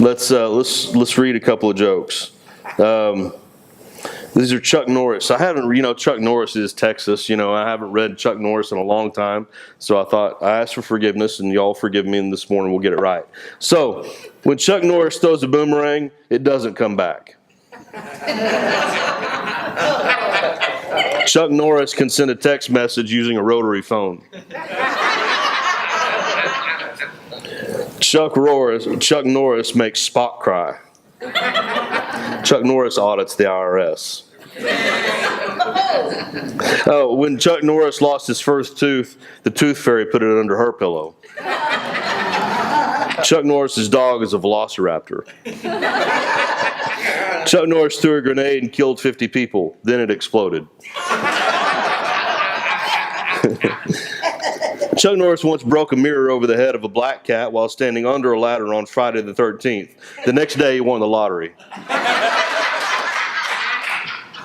Let's read a couple of jokes. These are Chuck Norris. Chuck Norris is Texas. I haven't read Chuck Norris in a long time, so I asked for forgiveness, and y'all forgive me, and this morning we'll get it right. So, when Chuck Norris throws a boomerang, it doesn't come back. Chuck Norris can send a text message using a rotary phone. Chuck Norris makes Spock cry. Chuck Norris audits the IRS. Oh, when Chuck Norris lost his first tooth, the tooth fairy put it under her pillow. Chuck Norris's dog is a velociraptor. Chuck Norris threw a grenade and killed 50 people. Then it exploded. Chuck Norris once broke a mirror over the head of a black cat while standing under a ladder on Friday the 13th. The next day, he won the lottery.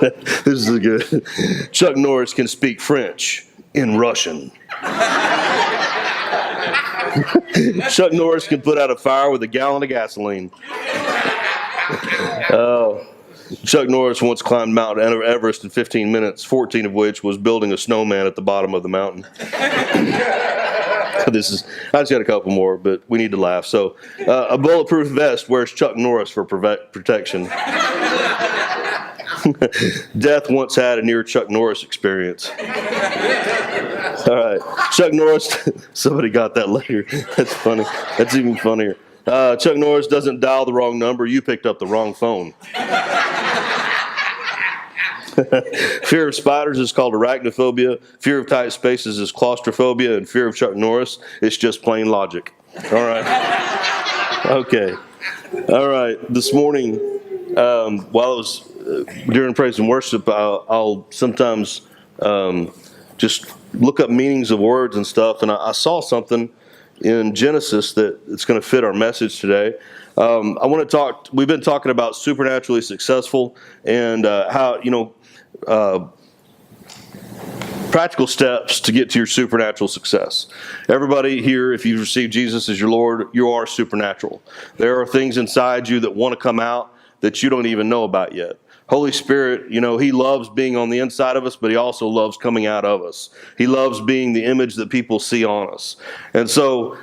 This is good. Chuck Norris can speak French in Russian. Chuck Norris can put out a fire with a gallon of gasoline. Chuck Norris once climbed Mount Everest in 15 minutes, 14 of which was building a snowman at the bottom of the mountain. I just got a couple more, but we need to laugh. So, a bulletproof vest wears Chuck Norris for protection. Death once had a near Chuck Norris experience. All right. Chuck Norris, somebody got that later. That's funny. That's even funnier. Chuck Norris doesn't dial the wrong number. You picked up the wrong phone. Fear of spiders is called arachnophobia. Fear of tight spaces is claustrophobia. And fear of Chuck Norris is just plain logic. All right. Okay. All right. This morning, while I was during praise and worship, I'll sometimes just look up meanings of words and stuff. And I saw something in Genesis that it's going to fit our message today. We've been talking about supernaturally successful and how, practical steps to get to your supernatural success. Everybody here, if you've received Jesus as your Lord, you are supernatural. There are things inside you that want to come out that you don't even know about yet. Holy Spirit, He loves being on the inside of us, but He also loves coming out of us. He loves being the image that people see on us. And so,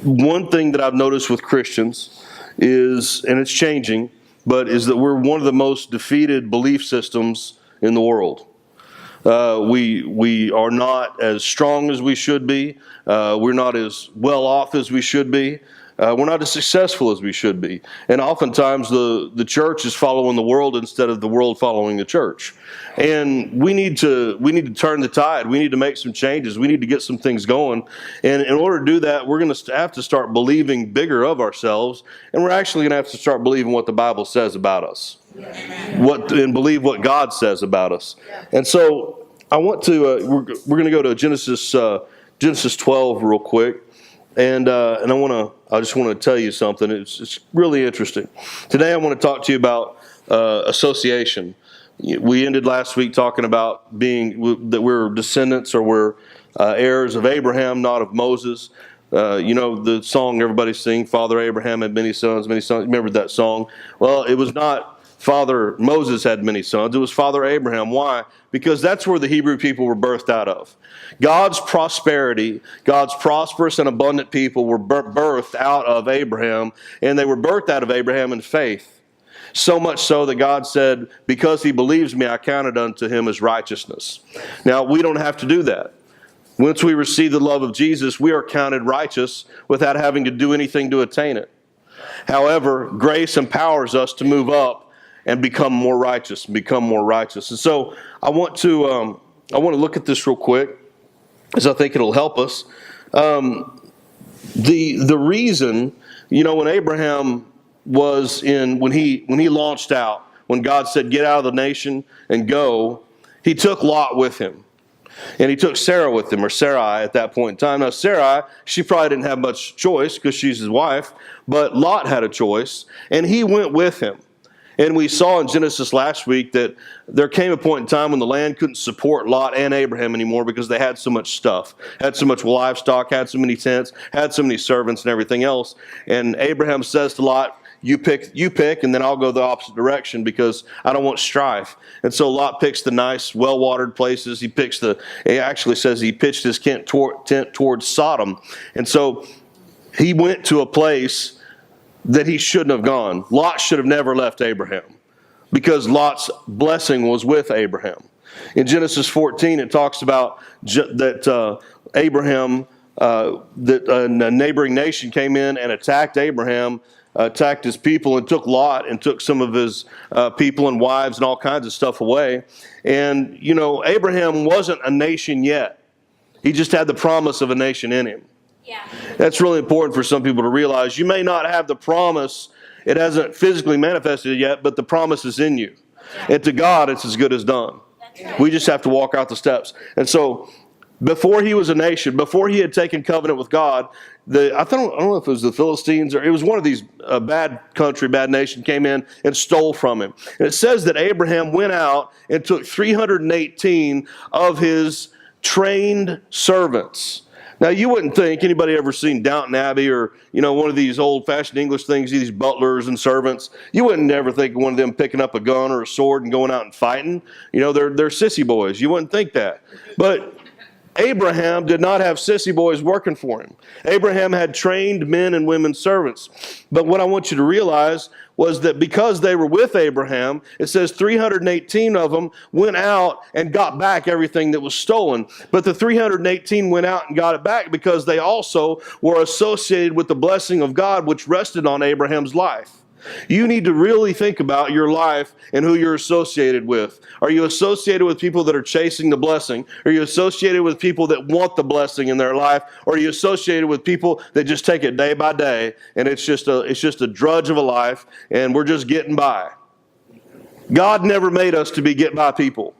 one thing that I've noticed with Christians is, and it's changing, but is that we're one of the most defeated belief systems in the world. We are not as strong as we should be. We're not as well off as we should be. We're not as successful as we should be. And oftentimes the church is following the world instead of the world following the church. And we need to turn the tide. We need to make some changes. We need to get some things going. And in order to do that, we're going to have to start believing bigger of ourselves. And we're actually going to have to start believing what the Bible says about us. And believe what God says about us. And so I want to, we're going to go to Genesis 12 real quick. And I just want to tell you something. It's really interesting. Today I want to talk to you about association. We ended last week talking about that we're descendants or we're heirs of Abraham, not of Moses. The song everybody sing, Father Abraham had many sons, many sons. Remember that song? Well, it was not Father Moses had many sons. It was Father Abraham. Why? Because that's where the Hebrew people were birthed out of. God's prosperity, God's prosperous and abundant people were birthed out of Abraham, and they were birthed out of Abraham in faith. So much so that God said, because he believes me, I counted unto him as righteousness. Now, we don't have to do that. Once we receive the love of Jesus, we are counted righteous without having to do anything to attain it. However, grace empowers us to move up and become more righteous, And so I want to look at this real quick, because I think it'll help us. The reason, when Abraham was when he launched out, when God said, get out of the nation and go, he took Lot with him. And he took Sarah with him, or Sarai at that point in time. Now, Sarai, she probably didn't have much choice because she's his wife, but Lot had a choice, and he went with him. And we saw in Genesis last week that there came a point in time when the land couldn't support Lot and Abraham anymore because they had so much stuff, had so much livestock, had so many tents, had so many servants and everything else. And Abraham says to Lot, you pick, and then I'll go the opposite direction because I don't want strife. And so Lot picks the nice, well-watered places. He actually says he pitched his tent towards Sodom. And so he went to a place that he shouldn't have gone. Lot should have never left Abraham because Lot's blessing was with Abraham. In Genesis 14, it talks about that Abraham, that a neighboring nation came in and attacked Abraham, attacked his people, and took Lot and took some of his people and wives and all kinds of stuff away. And, Abraham wasn't a nation yet. He just had the promise of a nation in him. Yeah. That's really important for some people to realize. You may not have the promise. It hasn't physically manifested yet, but the promise is in you. Yeah. And to God, it's as good as done. That's right. We just have to walk out the steps. And so before he was a nation, before he had taken covenant with God, I don't know if it was the Philistines or it was one of these bad nation came in and stole from him. And it says that Abraham went out and took 318 of his trained servants. Now, you wouldn't think anybody ever seen Downton Abbey or, one of these old-fashioned English things, these butlers and servants. You wouldn't ever think of one of them picking up a gun or a sword and going out and fighting. They're sissy boys. You wouldn't think that. But Abraham did not have sissy boys working for him. Abraham had trained men and women servants. But what I want you to realize was that because they were with Abraham, it says 318 of them went out and got back everything that was stolen. But the 318 went out and got it back because they also were associated with the blessing of God, which rested on Abraham's life. You need to really think about your life and who you're associated with. Are you associated with people that are chasing the blessing? Are you associated with people that want the blessing in their life? Or are you associated with people that just take it day by day and it's just a drudge of a life and we're just getting by? God never made us to be get-by people.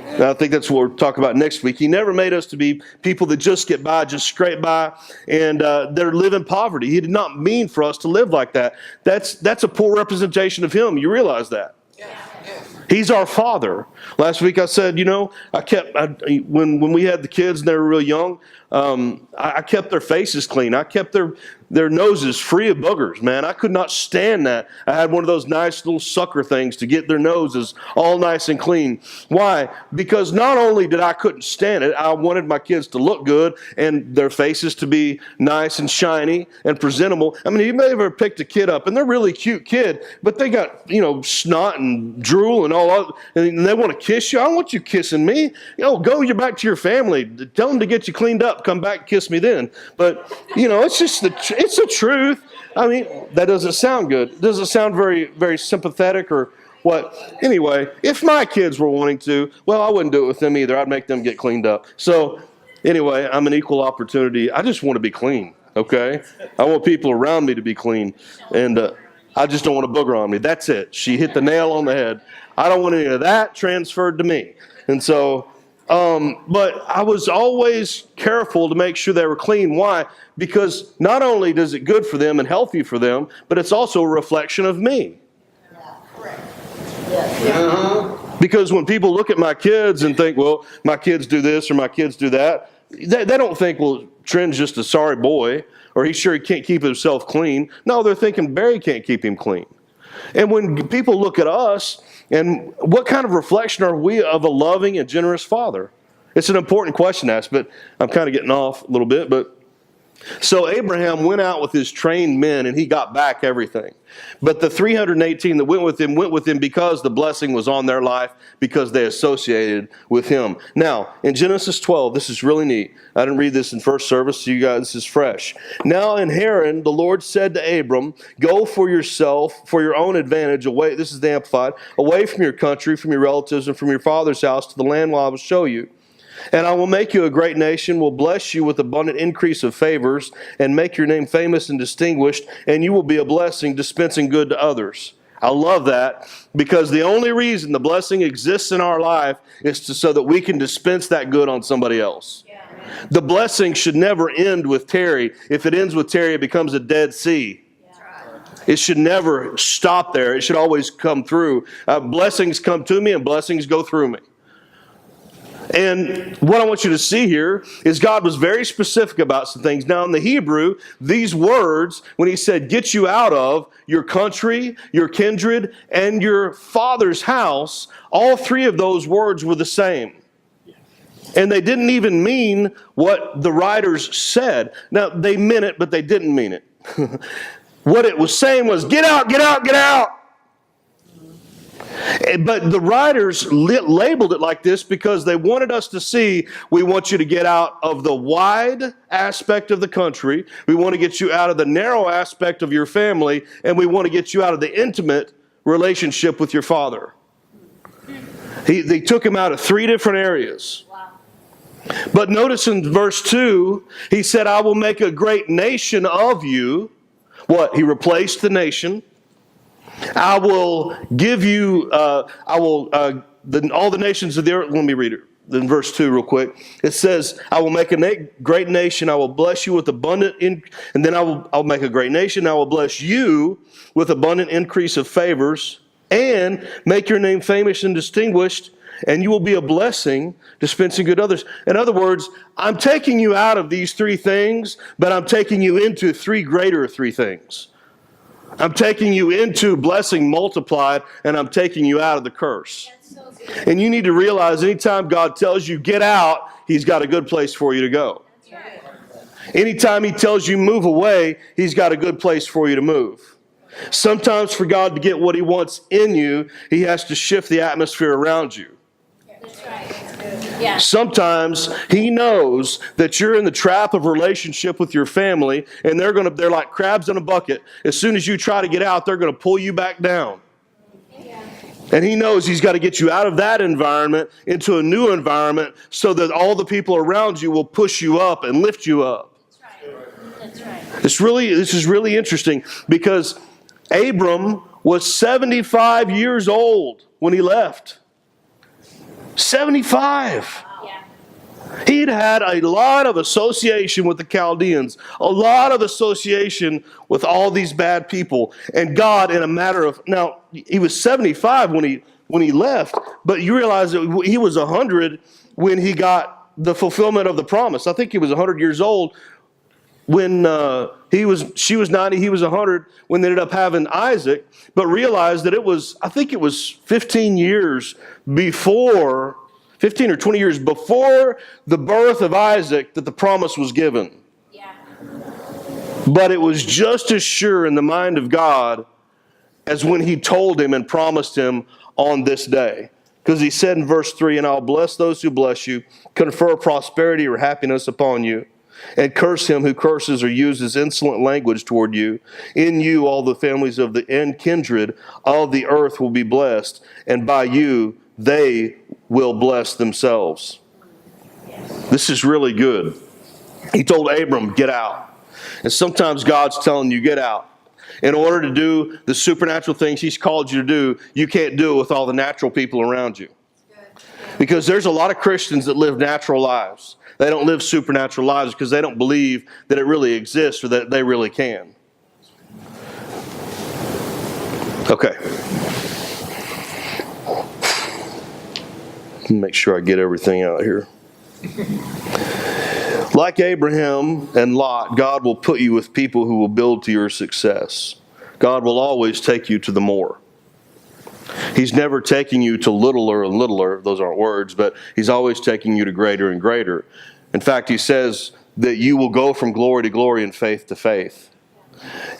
And I think that's what we'll talk about next week. He never made us to be people that just get by, just scrape by, and they're living poverty. He did not mean for us to live like that. That's a poor representation of Him. You realize that? Yeah. He's our Father. Last week I said, when we had the kids and they were real young, I kept their faces clean. I kept their noses free of boogers, man. I could not stand that. I had one of those nice little sucker things to get their noses all nice and clean. Why? Because not only did I couldn't stand it, I wanted my kids to look good and their faces to be nice and shiny and presentable. I mean, you may have ever picked a kid up and they're a really cute kid, but they got, snot and drool and all that, and they want to kiss you. I don't want you kissing me. Go back to your family. Tell them to get you cleaned up. Come back, kiss me then. But, it's just it's the truth. I mean, that doesn't sound good. It doesn't sound very, very sympathetic or what. Anyway, if my kids were wanting to, well, I wouldn't do it with them either. I'd make them get cleaned up. So anyway, I'm an equal opportunity. I just want to be clean, okay? I want people around me to be clean. And I just don't want a booger on me. That's it. She hit the nail on the head. I don't want any of that transferred to me. And so, but I was always careful to make sure they were clean. Why? Because not only does it good for them and healthy for them, but it's also a reflection of me. Yeah, correct. Because when people look at my kids and think, well, my kids do this or my kids do that, they don't think, well, Trent's just a sorry boy, or he's sure he can't keep himself clean. No, they're thinking Barry can't keep him clean. And when people look at us, and what kind of reflection are we of a loving and generous Father? It's an important question to ask, but I'm kind of getting off a little bit. But so Abraham went out with his trained men, and he got back everything. But the 318 that went with him because the blessing was on their life, because they associated with him. Now, in Genesis 12, this is really neat. I didn't read this in first service, so you guys, this is fresh. Now in Haran, the Lord said to Abram, go for yourself, for your own advantage, away, this is the Amplified, away from your country, from your relatives, and from your father's house to the land I will show you. And I will make you a great nation, will bless you with abundant increase of favors, and make your name famous and distinguished, and you will be a blessing, dispensing good to others. I love that, because the only reason the blessing exists in our life is so that we can dispense that good on somebody else. Yeah. The blessing should never end with Terry. If it ends with Terry, it becomes a Dead Sea. Yeah. It should never stop there. It should always come through. Blessings come to me and blessings go through me. And what I want you to see here is God was very specific about some things. Now in the Hebrew, these words, when he said, get you out of your country, your kindred, and your father's house, all three of those words were the same. And they didn't even mean what the writers said. Now, they meant it, but they didn't mean it. What it was saying was, get out, get out, get out. But the writers labeled it like this because they wanted us to see, we want you to get out of the wide aspect of the country, we want to get you out of the narrow aspect of your family, and we want to get you out of the intimate relationship with your father. They took him out of three different areas. But notice in verse 2, he said, I will make a great nation of you. What? He replaced the nation. I will give you, all the nations of the earth. Let me read it in verse 2 real quick. It says, I will make a great nation. I will bless you with abundant, and then I'll make a great nation. I will bless you with abundant increase of favors and make your name famous and distinguished, and you will be a blessing, dispensing good to others. In other words, I'm taking you out of these three things, but I'm taking you into three things. I'm taking you into blessing multiplied, and I'm taking you out of the curse. So and you need to realize anytime God tells you get out, he's got a good place for you to go. Right. Anytime he tells you move away, he's got a good place for you to move. Sometimes for God to get what he wants in you, he has to shift the atmosphere around you. That's right. Yeah. Sometimes he knows that you're in the trap of relationship with your family, and they're like crabs in a bucket. As soon as you try to get out, they're going to pull you back down. Yeah. And he knows he's got to get you out of that environment into a new environment so that all the people around you will push you up and lift you up. That's right. That's right. This is really interesting because Abram was 75 years old when he left. 75. Yeah. He'd had a lot of association with the Chaldeans, a lot of association with all these bad people. And God, in a matter of, now, he was 75 when he left, but you realize that he was 100 when he got the fulfillment of the promise. I think he was 100 years old when she was 90, he was 100 when they ended up having Isaac, but realized that I think it was 15 years before, 15 or 20 years before the birth of Isaac that the promise was given. Yeah. But it was just as sure in the mind of God as when he told him and promised him on this day. Because he said in verse 3, and I'll bless those who bless you, confer prosperity or happiness upon you, and curse him who curses or uses insolent language toward you. In you all the families of the and kindred of the earth will be blessed, and by you they will bless themselves. This is really good. He told Abram, get out. And sometimes God's telling you, get out. In order to do the supernatural things he's called you to do, you can't do it with all the natural people around you. Because there's a lot of Christians that live natural lives. They don't live supernatural lives because they don't believe that it really exists or that they really can. Okay. Let me make sure I get everything out here. Like Abraham and Lot, God will put you with people who will build to your success. God will always take you to the more. He's never taking you to littler and littler. Those aren't words, but he's always taking you to greater and greater. In fact, he says that you will go from glory to glory and faith to faith.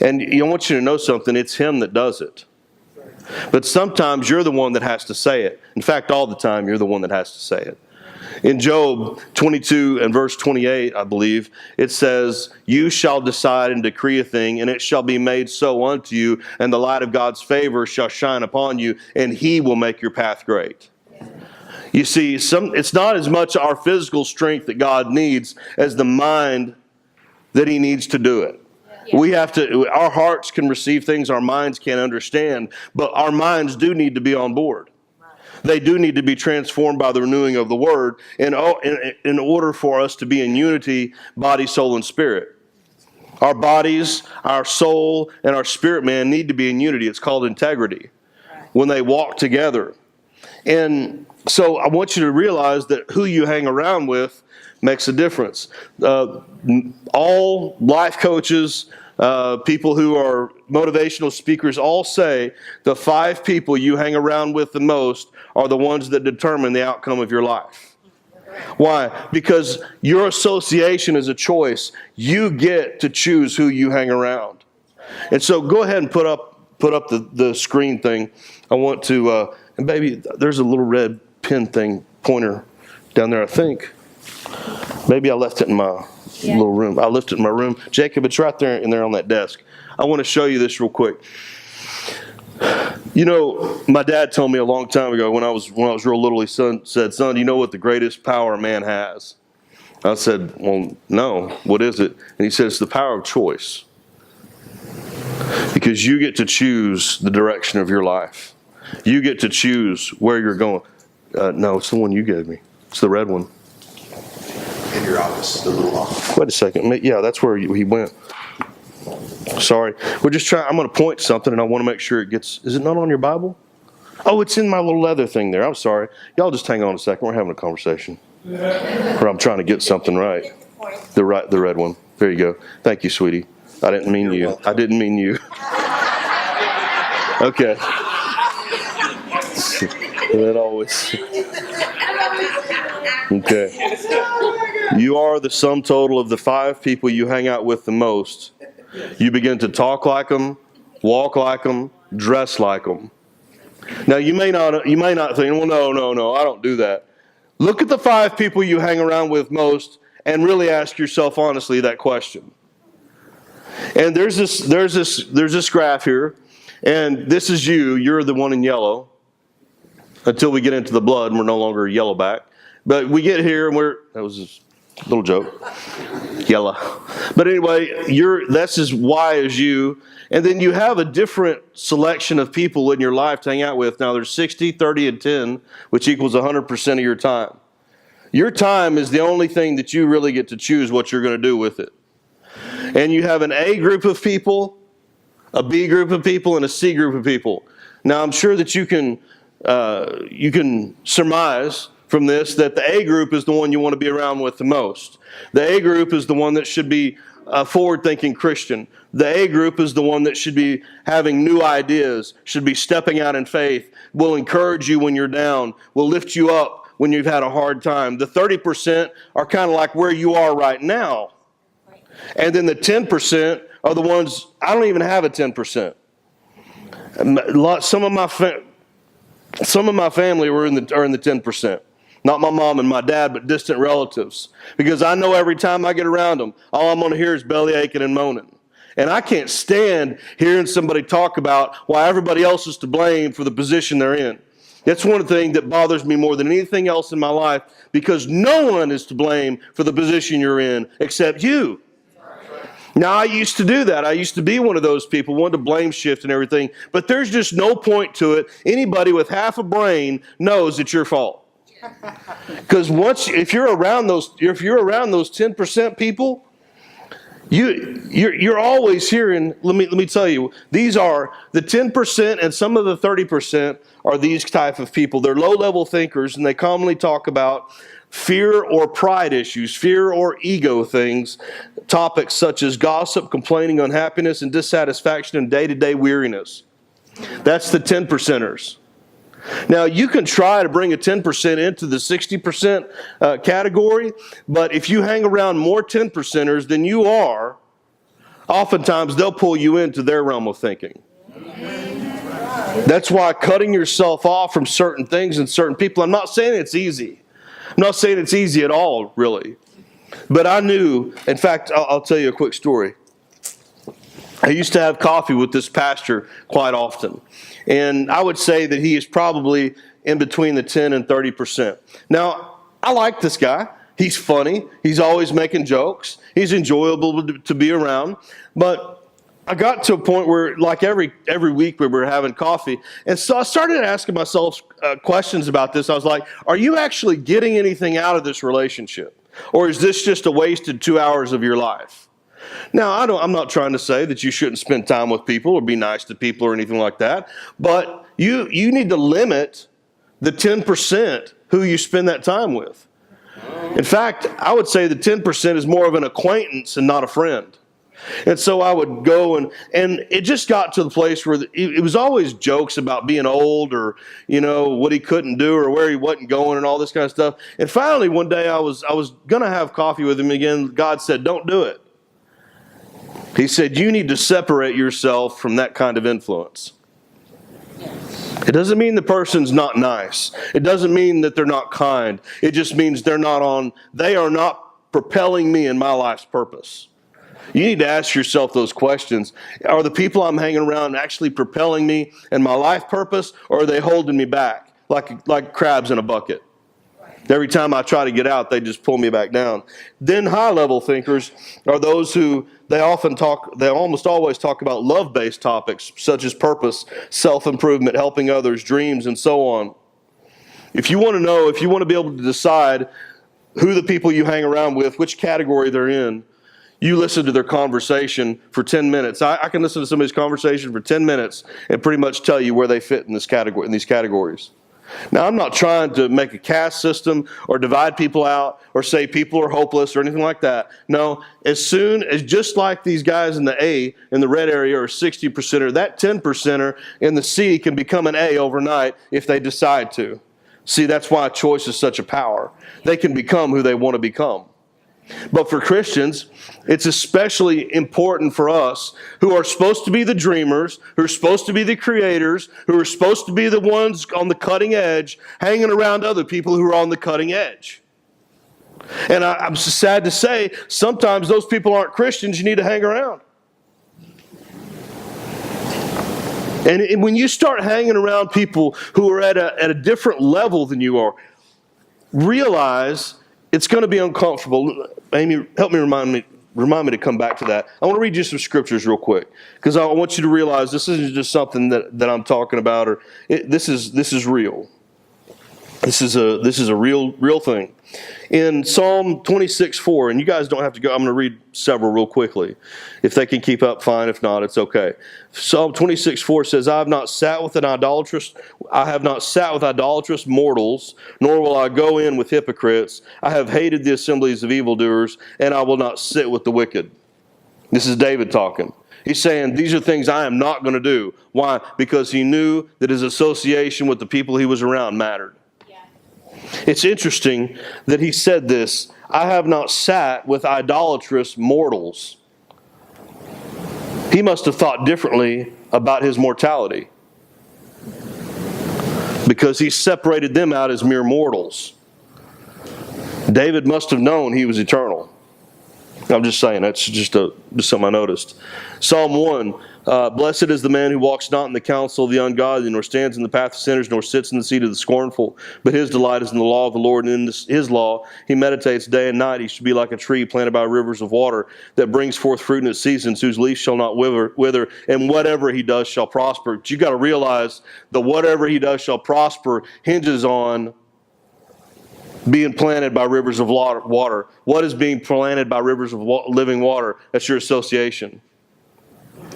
And I want you to know something. It's him that does it. But sometimes you're the one that has to say it. In fact, all the time, you're the one that has to say it. In Job 22 and verse 28, I believe, it says, you shall decide and decree a thing, and it shall be made so unto you, and the light of God's favor shall shine upon you, and he will make your path great. You see, it's not as much our physical strength that God needs as the mind that he needs to do it. Yeah. Our hearts can receive things our minds can't understand, but our minds do need to be on board. They do need to be transformed by the renewing of the Word in order for us to be in unity, body, soul, and spirit. Our bodies, our soul, and our spirit man need to be in unity. It's called integrity when they walk together. And so I want you to realize that who you hang around with makes a difference. All life coaches, people who are motivational speakers, all say the 5 people you hang around with the most are the ones that determine the outcome of your life. Why? Because your association is a choice. You get to choose who you hang around. And so go ahead and put up the screen thing. I want to, and baby, there's a little red pen thing, pointer down there, I think. Maybe I left it in my little room. I left it in my room. Jacob, it's right there in there on that desk. I want to show you this real quick. You know, my dad told me a long time ago when I was real little, he said, son, do you know what the greatest power a man has? I said, well, no. What is it? And he said, it's the power of choice. Because you get to choose the direction of your life. You get to choose where you're going. No, it's the one you gave me. It's the red one. In your office, the little office. Wait a second. Yeah, that's where he went. Sorry. We're just trying. I'm going to point something, and I want to make sure it gets. Is it not on your Bible? Oh, it's in my little leather thing there. I'm sorry. Y'all just hang on a second. We're having a conversation. Or I'm trying to get something right. The red one. There you go. Thank you, sweetie. I didn't mean you. Welcome. I didn't mean you. Okay. That always. Okay. You are the sum total of the 5 people you hang out with the most. You begin to talk like them, walk like them, dress like them. Now you may not think, well, no, I don't do that. Look at the 5 people you hang around with most and really ask yourself honestly that question. And there's this graph here, and this is you. You're the one in yellow. Until we get into the blood, and we're no longer yellowback. But we get here, and that was a little joke. Yellow. But anyway, that's as Y as you. And then you have a different selection of people in your life to hang out with. Now there's 60, 30, and 10, which equals 100% of your time. Your time is the only thing that you really get to choose what you're going to do with it. And you have an A group of people, a B group of people, and a C group of people. Now I'm sure that you can surmise from this that the A group is the one you want to be around with the most. The A group is the one that should be a forward-thinking Christian. The A group is the one that should be having new ideas, should be stepping out in faith, will encourage you when you're down, will lift you up when you've had a hard time. The 30% are kind of like where you are right now. And then the 10% are the ones, I don't even have a 10%. Some of my family are in the 10%. Not my mom and my dad, but distant relatives. Because I know every time I get around them, all I'm going to hear is belly aching and moaning. And I can't stand hearing somebody talk about why everybody else is to blame for the position they're in. That's one thing that bothers me more than anything else in my life, because no one is to blame for the position you're in except you. Now, I used to do that. I used to be one of those people, wanted to blame shift and everything, but there's just no point to it. Anybody with half a brain knows it's your fault. Because if you're around those 10% people, you're always hearing. Let me tell you, these are the 10%, and some of the 30% are these type of people. They're low-level thinkers, and they commonly talk about fear or pride issues, fear or ego things, topics such as gossip, complaining, unhappiness, and dissatisfaction, and day-to-day weariness. That's the 10%ers. Now, you can try to bring a 10% into the 60% category, but if you hang around more 10%ers than you are, oftentimes they'll pull you into their realm of thinking. That's why cutting yourself off from certain things and certain people, I'm not saying it's easy. I'm not saying it's easy at all, really. But I knew, in fact, I'll tell you a quick story. I used to have coffee with this pastor quite often. And I would say that he is probably in between the 10 and 30%. Now, I like this guy. He's funny. He's always making jokes. He's enjoyable to be around. But I got to a point where, like every week we were having coffee, and so I started asking myself questions about this. I was like, are you actually getting anything out of this relationship? Or is this just a wasted 2 hours of your life? Now, I'm not trying to say that you shouldn't spend time with people or be nice to people or anything like that, but you need to limit the 10% who you spend that time with. In fact, I would say the 10% is more of an acquaintance and not a friend. And so I would go and it just got to the place where it was always jokes about being old or, what he couldn't do or where he wasn't going and all this kind of stuff. And finally, one day I was going to have coffee with him again. God said, don't do it. He said, you need to separate yourself from that kind of influence. It doesn't mean the person's not nice. It doesn't mean that they're not kind. It just means they are not propelling me in my life's purpose. You need to ask yourself those questions. Are the people I'm hanging around actually propelling me in my life purpose, or are they holding me back like crabs in a bucket? Every time I try to get out, they just pull me back down. Then high-level thinkers are those who they almost always talk about love-based topics, such as purpose, self-improvement, helping others, dreams, and so on. If you want to be able to decide who the people you hang around with, which category they're in, you listen to their conversation for 10 minutes. I can listen to somebody's conversation for 10 minutes and pretty much tell you where they fit in these categories. Now, I'm not trying to make a caste system or divide people out or say people are hopeless or anything like that. No, as soon as, just like these guys in the A, in the red area, are 60%er, that 10%er in the C can become an A overnight if they decide to. See, that's why choice is such a power. They can become who they want to become. But for Christians, it's especially important for us who are supposed to be the dreamers, who are supposed to be the creators, who are supposed to be the ones on the cutting edge, hanging around other people who are on the cutting edge. And I'm sad to say, sometimes those people aren't Christians you need to hang around. And when you start hanging around people who are at a different level than you are, realize it's going to be uncomfortable. Amy, help me remind me to come back to that. I want to read you some scriptures real quick because I want you to realize this isn't just something that I'm talking about, this is real. This is a real thing. In Psalm 26:4, and you guys don't have to go, I'm going to read several real quickly. If they can keep up, fine. If not, it's okay. Psalm 26:4 says, I have not sat with idolatrous mortals, nor will I go in with hypocrites. I have hated the assemblies of evildoers, and I will not sit with the wicked. This is David talking. He's saying, these are things I am not going to do. Why? Because he knew that his association with the people he was around mattered. It's interesting that he said this, I have not sat with idolatrous mortals. He must have thought differently about his mortality because he separated them out as mere mortals. David must have known he was eternal. I'm just saying, that's just something I noticed. Psalm 1, blessed is the man who walks not in the counsel of the ungodly, nor stands in the path of sinners, nor sits in the seat of the scornful. But his delight is in the law of the Lord, and in his law he meditates day and night. He should be like a tree planted by rivers of water that brings forth fruit in its seasons, whose leaf shall not wither, and whatever he does shall prosper. But you got to realize that whatever he does shall prosper hinges on being planted by rivers of water. What is being planted by rivers of living water? That's your association.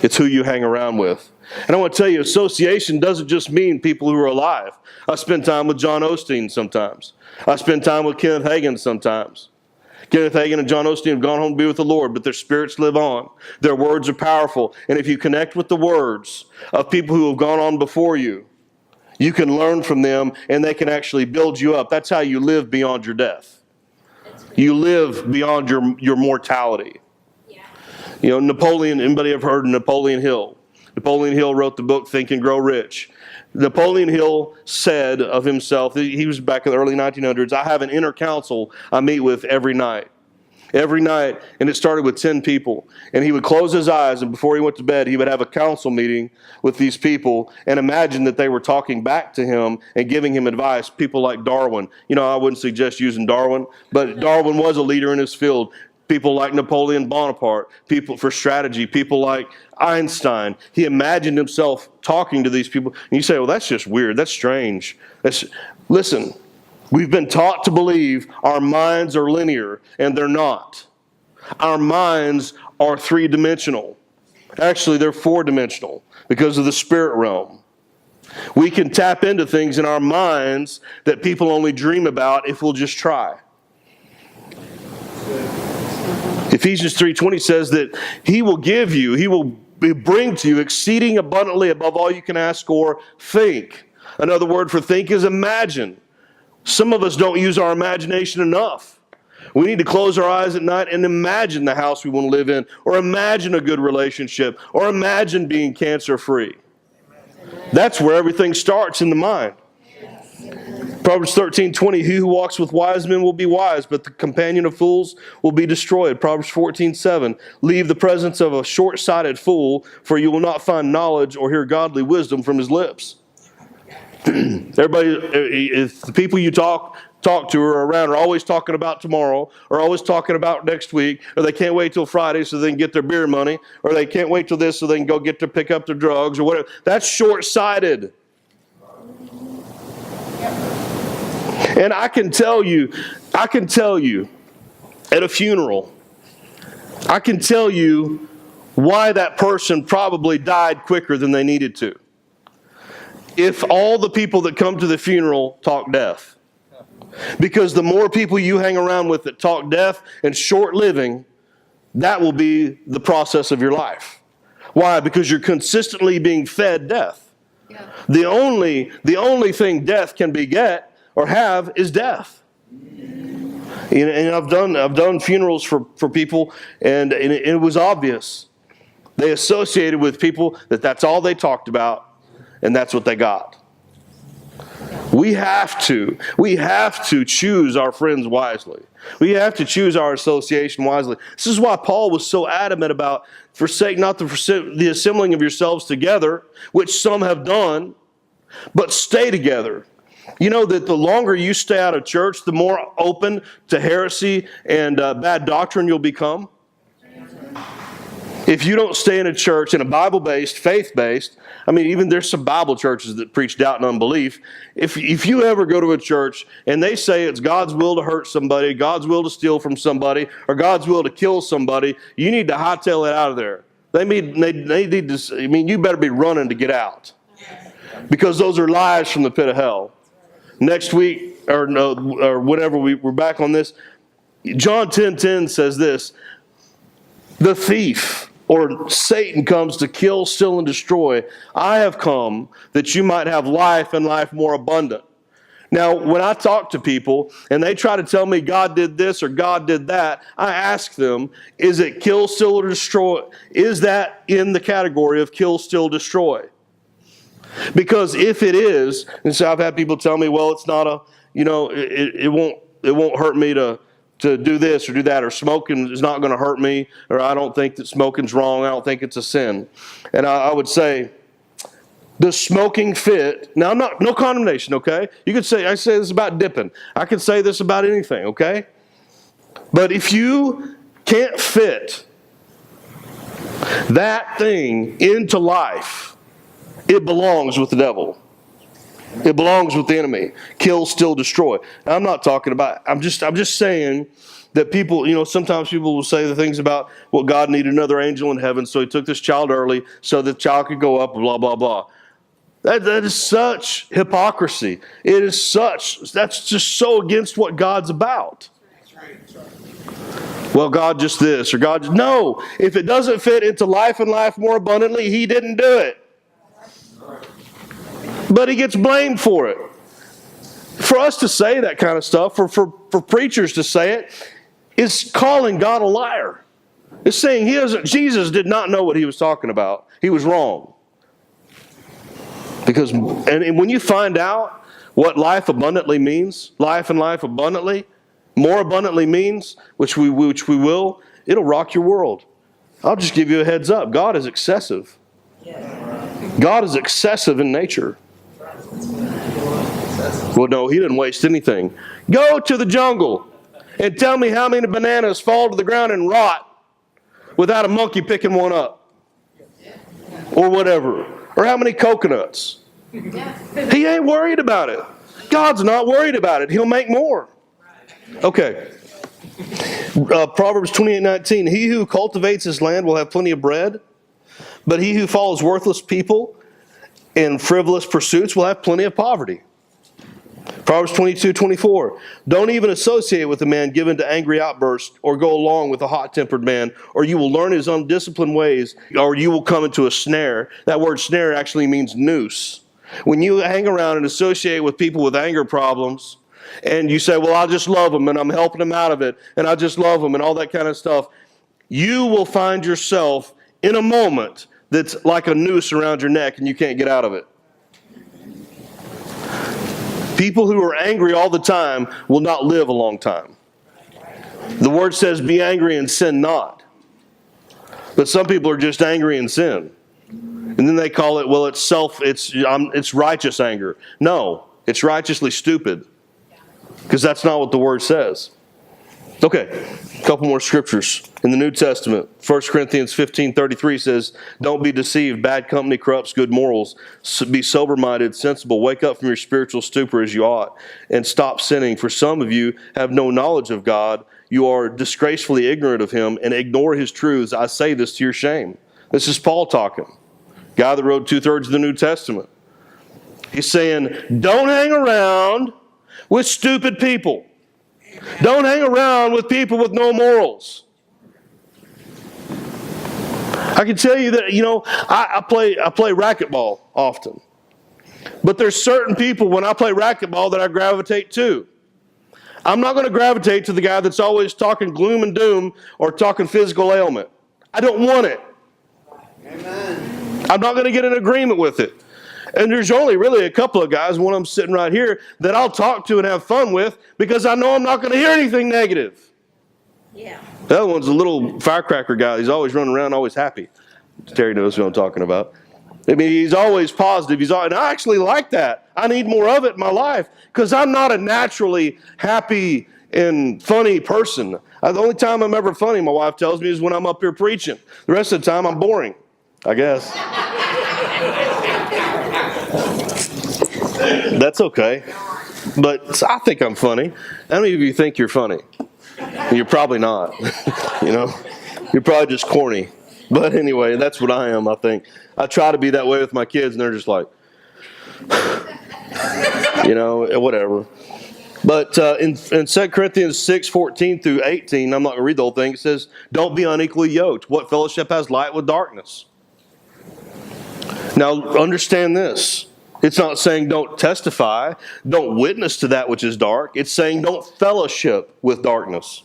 It's who you hang around with. And I want to tell you, association doesn't just mean people who are alive. I spend time with John Osteen sometimes. I spend time with Kenneth Hagin sometimes. Kenneth Hagin and John Osteen have gone home to be with the Lord, but their spirits live on. Their words are powerful. And if you connect with the words of people who have gone on before you, you can learn from them, and they can actually build you up. That's how you live beyond your death. You live beyond your mortality. Yeah. Napoleon, anybody ever heard of Napoleon Hill? Napoleon Hill wrote the book Think and Grow Rich. Napoleon Hill said of himself, he was back in the early 1900s, I have an inner council I meet with every night. Every night, and it started with 10 people. And he would close his eyes, and before he went to bed, he would have a council meeting with these people and imagine that they were talking back to him and giving him advice. People like Darwin. I wouldn't suggest using Darwin, but Darwin was a leader in his field. People like Napoleon Bonaparte, people for strategy, people like Einstein. He imagined himself talking to these people. And you say, well, that's just weird. That's strange. Listen. We've been taught to believe our minds are linear, and they're not. Our minds are three-dimensional. Actually, they're four-dimensional because of the spirit realm. We can tap into things in our minds that people only dream about if we'll just try. Ephesians 3:20 says that He will give you, He will bring to you exceeding abundantly above all you can ask or think. Another word for think is imagine. Some of us don't use our imagination enough. We need to close our eyes at night and imagine the house we want to live in, or imagine a good relationship, or imagine being cancer-free. That's where everything starts, in the mind. Proverbs 13:20, he who walks with wise men will be wise, but the companion of fools will be destroyed. Proverbs 14:7, leave the presence of a short-sighted fool, for you will not find knowledge or hear godly wisdom from his lips. Everybody, if the people you talk to or around are always talking about tomorrow, or always talking about next week, or they can't wait till Friday so they can get their beer money, or they can't wait till this so they can go pick up their drugs or whatever, that's short-sighted. And I can tell you at a funeral, I can tell you why that person probably died quicker than they needed to. If all the people that come to the funeral talk death. Because the more people you hang around with that talk death and short living, that will be the process of your life. Why? Because you're consistently being fed death. Yeah. The only thing death can beget or have is death. And I've done funerals for people, and it was obvious. They associated with people that's all they talked about, and that's what they got. We have to choose our friends wisely. We have to choose our association wisely. This is why Paul was so adamant about forsake not the assembling of yourselves together, which some have done, but stay together. You know that the longer you stay out of church, the more open to heresy and bad doctrine you'll become. If you don't stay in a church, in a Bible-based, faith-based, I mean, even there's some Bible churches that preach doubt and unbelief. If you ever go to a church and they say it's God's will to hurt somebody, God's will to steal from somebody, or God's will to kill somebody, you need to hightail it out of there. They need to, I mean, you better be running to get out. Because those are lies from the pit of hell. Next week, or whenever we're back on this, John 10:10 says this, the thief, or Satan, comes to kill, steal, and destroy. I have come that you might have life and life more abundant. Now, when I talk to people and they try to tell me God did this or God did that, I ask them, is it kill, steal, or destroy? Is that in the category of kill, steal, destroy? Because if it is, and so I've had people tell me, well, it's not a, it won't hurt me to do this or do that, or smoking is not going to hurt me, or I don't think that smoking's wrong, I don't think it's a sin. And I would say, does smoking fit? Now, no condemnation, okay? You could say, I say this about dipping. I could say this about anything, okay? But if you can't fit that thing into life, it belongs with the devil. It belongs with the enemy. Kill, steal, destroy. Now, I'm not talking about, I'm just saying that people, sometimes people will say the things about, well, God needed another angel in heaven, so he took this child early so the child could go up, blah, blah, blah. That is such hypocrisy. That's just so against what God's about. Well, God just this, or God just, no. If it doesn't fit into life and life more abundantly, he didn't do it. But he gets blamed for it. For us to say that kind of stuff, for preachers to say it, is calling God a liar. It's saying Jesus did not know what he was talking about. He was wrong. Because, and when you find out what life abundantly means, life and life abundantly, more abundantly means, which we will, it'll rock your world. I'll just give you a heads up. God is excessive. God is excessive in nature. Well, no, he didn't waste anything. Go to the jungle and tell me how many bananas fall to the ground and rot without a monkey picking one up. Or whatever. Or how many coconuts. He ain't worried about it. God's not worried about it. He'll make more. Okay. Proverbs 28:19, he who cultivates his land will have plenty of bread, but he who follows worthless people in frivolous pursuits will have plenty of poverty. Proverbs 22:24, don't even associate with a man given to angry outbursts or go along with a hot-tempered man, or you will learn his undisciplined ways, or you will come into a snare. That word snare actually means noose. When you hang around and associate with people with anger problems, and you say, well, I'll just love them, and I'm helping them out of it, and I just love them, and all that kind of stuff, you will find yourself in a moment that's like a noose around your neck, and you can't get out of it. People who are angry all the time will not live a long time. The word says, be angry and sin not. But some people are just angry and sin. And then they call it, well, it's righteous anger. No, it's righteously stupid. Because that's not what the word says. Okay, a couple more scriptures. In the New Testament, 1 Corinthians 15:33 says, don't be deceived. Bad company corrupts good morals. Be sober-minded, sensible. Wake up from your spiritual stupor as you ought. And stop sinning. For some of you have no knowledge of God. You are disgracefully ignorant of Him and ignore His truths. I say this to your shame. This is Paul talking. Guy that wrote 2/3 of the New Testament. He's saying, don't hang around with stupid people. Don't hang around with people with no morals. I can tell you that, I play racquetball often. But there's certain people when I play racquetball that I gravitate to. I'm not going to gravitate to the guy that's always talking gloom and doom or talking physical ailment. I don't want it. Amen. I'm not going to get in agreement with it. And there's only really a couple of guys, one of them sitting right here, that I'll talk to and have fun with because I know I'm not going to hear anything negative. Yeah. The other one's a little firecracker guy. He's always running around, always happy. Terry knows who I'm talking about. I mean, he's always positive. And I actually like that. I need more of it in my life because I'm not a naturally happy and funny person. The only time I'm ever funny, my wife tells me, is when I'm up here preaching. The rest of the time, I'm boring, I guess. That's okay. But I think I'm funny. How many of you think you're funny? You're probably not. You're probably just corny. But anyway, that's what I am, I think. I try to be that way with my kids, and they're just like, whatever. But in 2 Corinthians 6:14-18, I'm not going to read the whole thing. It says, don't be unequally yoked. What fellowship has light with darkness? Now, understand this. It's not saying don't testify, don't witness to that which is dark. It's saying don't fellowship with darkness.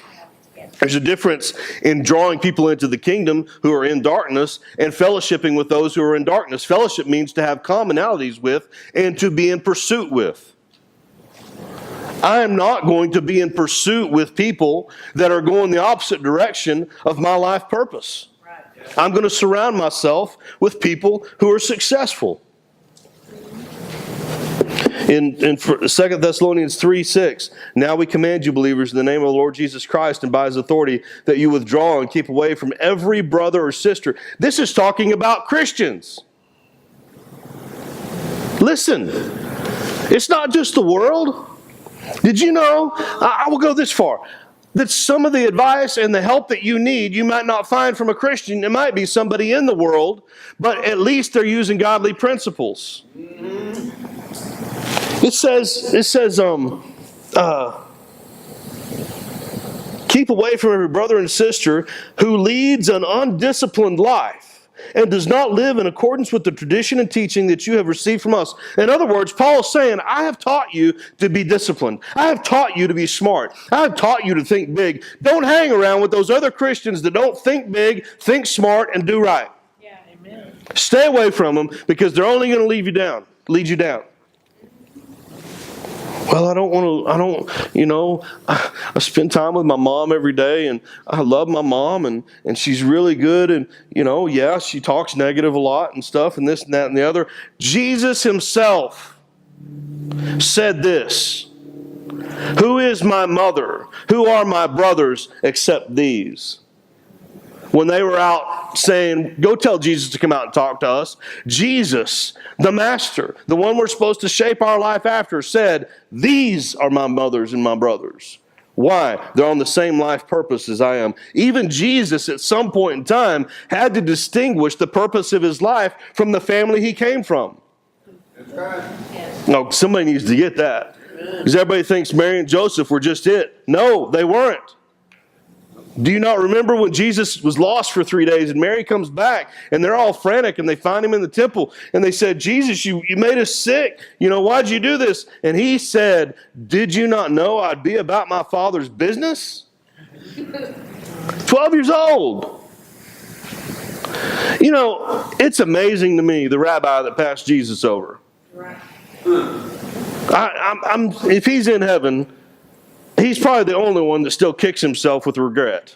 There's a difference in drawing people into the kingdom who are in darkness and fellowshipping with those who are in darkness. Fellowship means to have commonalities with and to be in pursuit with. I am not going to be in pursuit with people that are going the opposite direction of my life purpose. I'm going to surround myself with people who are successful. In 2 Thessalonians 3:6, now we command you, believers, in the name of the Lord Jesus Christ and by His authority, that you withdraw and keep away from every brother or sister. This is talking about Christians. Listen, it's not just the world. Did you know, I will go this far, that some of the advice and the help that you need, you might not find from a Christian. It might be somebody in the world, but at least they're using godly principles. It says, keep away from every brother and sister who leads an undisciplined life and does not live in accordance with the tradition and teaching that you have received from us. In other words, Paul is saying, I have taught you to be disciplined. I have taught you to be smart. I have taught you to think big. Don't hang around with those other Christians that don't think big, think smart, and do right. Yeah, amen. Stay away from them because they're only going to lead you down. Well, I spend time with my mom every day, and I love my mom, and she's really good, and, she talks negative a lot and stuff, and this and that and the other. Jesus Himself said this, who is my mother? Who are my brothers except these? When they were out saying, go tell Jesus to come out and talk to us, Jesus, the Master, the one we're supposed to shape our life after, said, these are my mothers and my brothers. Why? They're on the same life purpose as I am. Even Jesus, at some point in time, had to distinguish the purpose of his life from the family he came from. That's right. No, somebody needs to get that. Because everybody thinks Mary and Joseph were just it. No, they weren't. Do you not remember when Jesus was lost for 3 days and Mary comes back and they're all frantic and they find him in the temple and they said, Jesus, you made us sick. Why'd you do this? And he said, did you not know I'd be about my Father's business? 12 years old. It's amazing to me, the rabbi that passed Jesus over. Right. If he's in heaven, he's probably the only one that still kicks himself with regret.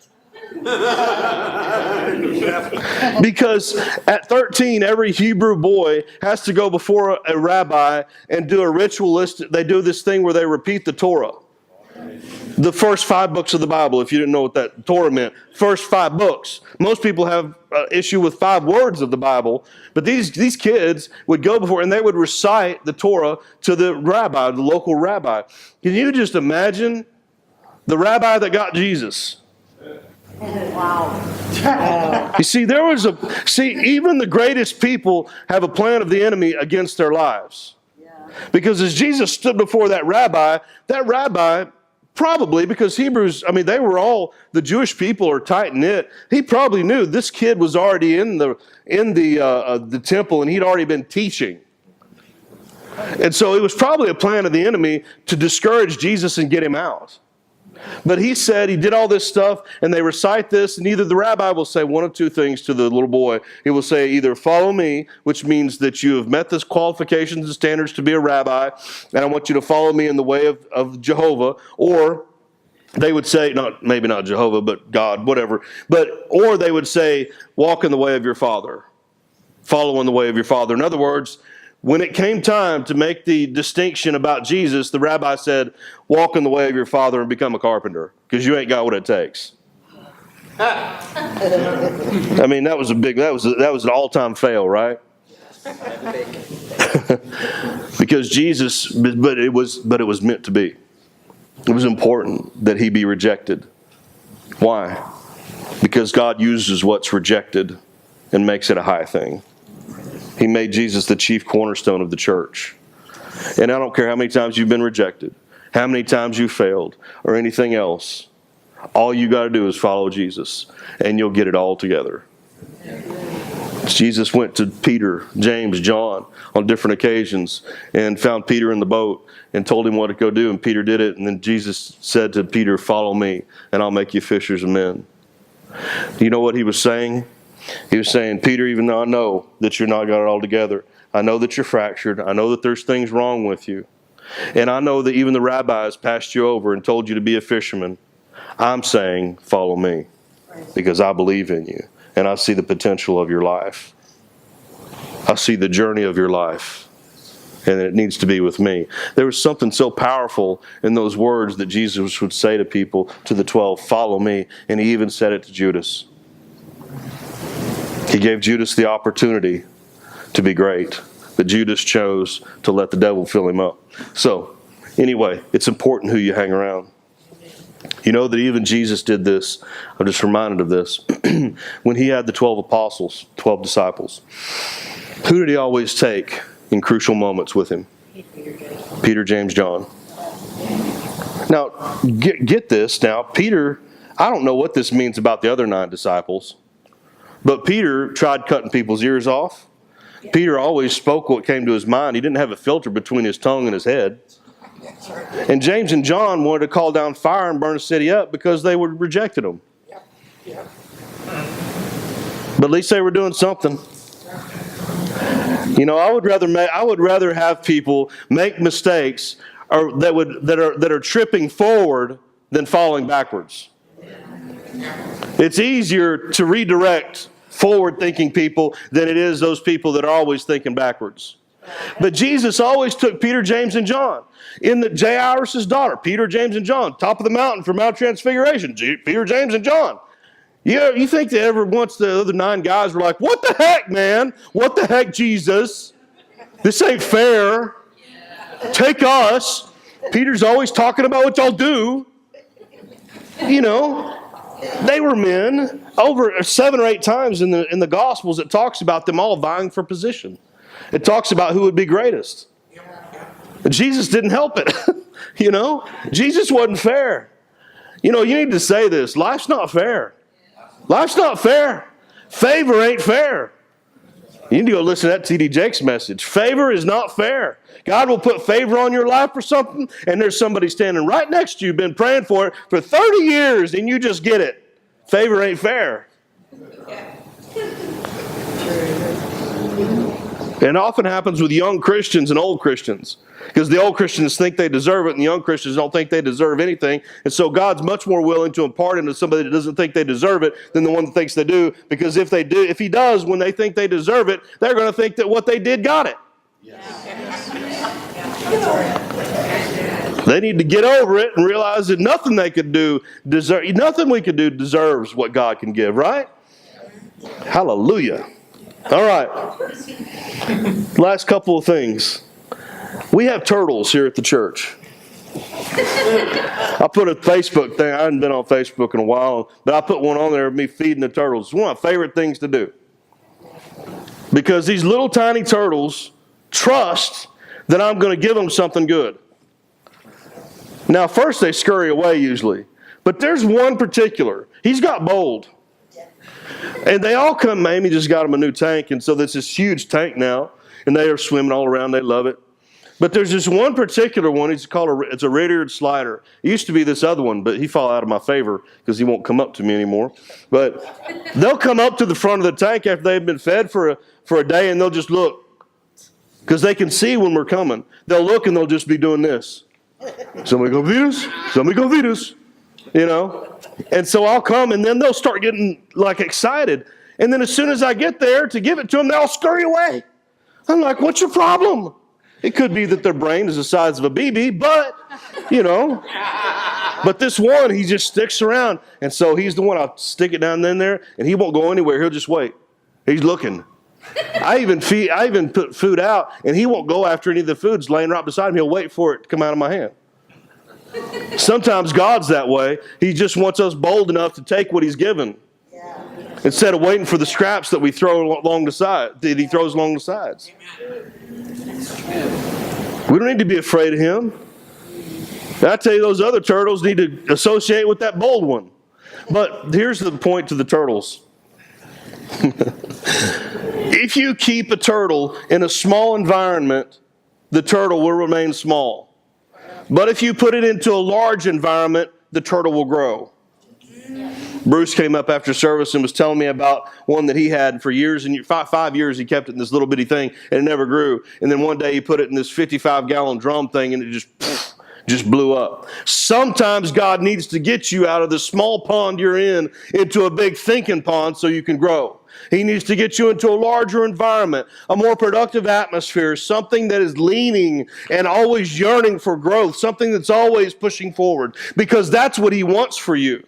Because at 13, every Hebrew boy has to go before a rabbi and do a ritualistic. They do this thing where they repeat the Torah. The first 5 books of the Bible, if you didn't know what that Torah meant. First 5 books. Most people have an issue with 5 words of the Bible, but these kids would go before and they would recite the Torah to the rabbi, the local rabbi. Can you just imagine the rabbi that got Jesus? Wow. You see, even the greatest people have a plan of the enemy against their lives. Because as Jesus stood before that rabbi, probably, because Hebrews, they were all, the Jewish people are tight-knit. He probably knew this kid was already in the temple and he'd already been teaching. And so it was probably a plan of the enemy to discourage Jesus and get him out. But he did all this stuff, and they recite this, and either the rabbi will say one of 2 things to the little boy. He will say either follow me, which means that you have met this qualifications and standards to be a rabbi, and I want you to follow me in the way of Jehovah, or they would say, maybe not Jehovah, but God, whatever, or they would say, walk in the way of your father, follow in the way of your father. In other words, when it came time to make the distinction about Jesus, the rabbi said, walk in the way of your father and become a carpenter, because you ain't got what it takes. That was an all-time fail, right? Because Jesus, but it was meant to be. It was important that he be rejected. Why? Because God uses what's rejected and makes it a high thing. He made Jesus the chief cornerstone of the church. And I don't care how many times you've been rejected, how many times you failed, or anything else. All you got to do is follow Jesus, and you'll get it all together. Jesus went to Peter, James, John on different occasions and found Peter in the boat and told him what to go do, and Peter did it. And then Jesus said to Peter, follow me, and I'll make you fishers of men. Do you know what he was saying? He was saying, Peter, even though I know that you're not got it all together, I know that you're fractured, I know that there's things wrong with you, and I know that even the rabbis passed you over and told you to be a fisherman. I'm saying, follow me, because I believe in you, and I see the potential of your life. I see the journey of your life, and it needs to be with me. There was something so powerful in those words that Jesus would say to people, to the 12, follow me, and he even said it to Judas. He gave Judas the opportunity to be great, but Judas chose to let the devil fill him up. So, anyway, it's important who you hang around. You know that even Jesus did this. I'm just reminded of this. When he had the 12 apostles, 12 disciples, who did he always take in crucial moments with him? Peter, James, John. Now, get this. Now, Peter, I don't know what this means about the other 9 disciples. But Peter tried cutting people's ears off. Peter always spoke what came to his mind. He didn't have a filter between his tongue and his head. And James and John wanted to call down fire and burn the city up because they were rejected him. But at least they were doing something. I would rather have people make mistakes that are tripping forward than falling backwards. It's easier to redirect forward-thinking people than it is those people that are always thinking backwards. But Jesus always took Peter, James, and John. In the Jairus' daughter, Peter, James, and John, top of the mountain for Mount Transfiguration, Peter, James, and John. You think that ever once the other 9 guys were like, what the heck, man? What the heck, Jesus? This ain't fair. Take us. Peter's always talking about what y'all do. You know, they were men. Over 7 or 8 times in the Gospels, it talks about them all vying for position. It talks about who would be greatest. Jesus didn't help it. You know, Jesus wasn't fair. You know, you need to say this. Life's not fair. Life's not fair. Favor ain't fair. You need to go listen to that T.D. Jakes message. Favor is not fair. God will put favor on your life for something, and there's somebody standing right next to you, been praying for it for 30 years, and you just get it. Favor ain't fair. And it often happens with young Christians and old Christians, because the old Christians think they deserve it, and the young Christians don't think they deserve anything. And so God's much more willing to impart into somebody that doesn't think they deserve it than the one that thinks they do. Because if He does, when they think they deserve it, they're going to think that what they did got it. They need to get over it and realize that nothing we could do deserves what God can give, right? Hallelujah. All right. Last couple of things. We have turtles here at the church. I put a Facebook thing. I haven't been on Facebook in a while, but I put one on there of me feeding the turtles. It's one of my favorite things to do. Because these little tiny turtles trust that I'm going to give them something good. Now, first they scurry away usually. But there's one particular. He's got bold. And they all come, Amy just got them a new tank, and so there's this huge tank now, and they are swimming all around, they love it. But there's this one particular one, it's a red-eared slider. It used to be this other one, but he fell out of my favor because he won't come up to me anymore. But they'll come up to the front of the tank after they've been fed for a day, and they'll just look. Because they can see when we're coming. They'll look and they'll just be doing this. Somebody go feed us? Somebody go feed us. You know? And so I'll come, and then they'll start getting like excited. And then as soon as I get there to give it to them, they'll scurry away. I'm like, what's your problem? It could be that their brain is the size of a BB, but, you know. But this one, he just sticks around. And so he's the one, I'll stick it down in there, and he won't go anywhere. He'll just wait. He's looking. I even put food out, and he won't go after any of the food's laying right beside him. He'll wait for it to come out of my hand. Sometimes God's that way. He just wants us bold enough to take what He's given. Instead of waiting for the scraps that we throw along the side, that He throws along the sides. We don't need to be afraid of Him. I tell you, those other turtles need to associate with that bold one. But here's the point to the turtles. If you keep a turtle in a small environment, the turtle will remain small. But if you put it into a large environment, the turtle will grow. Bruce came up after service and was telling me about one that he had for years, and 5 years he kept it in this little bitty thing, and it never grew. And then one day he put it in this 55-gallon drum thing, and it just blew up. Sometimes God needs to get you out of the small pond you're in into a big thinking pond so you can grow. He needs to get you into a larger environment, a more productive atmosphere, something that is leaning and always yearning for growth, something that's always pushing forward, because that's what He wants for you.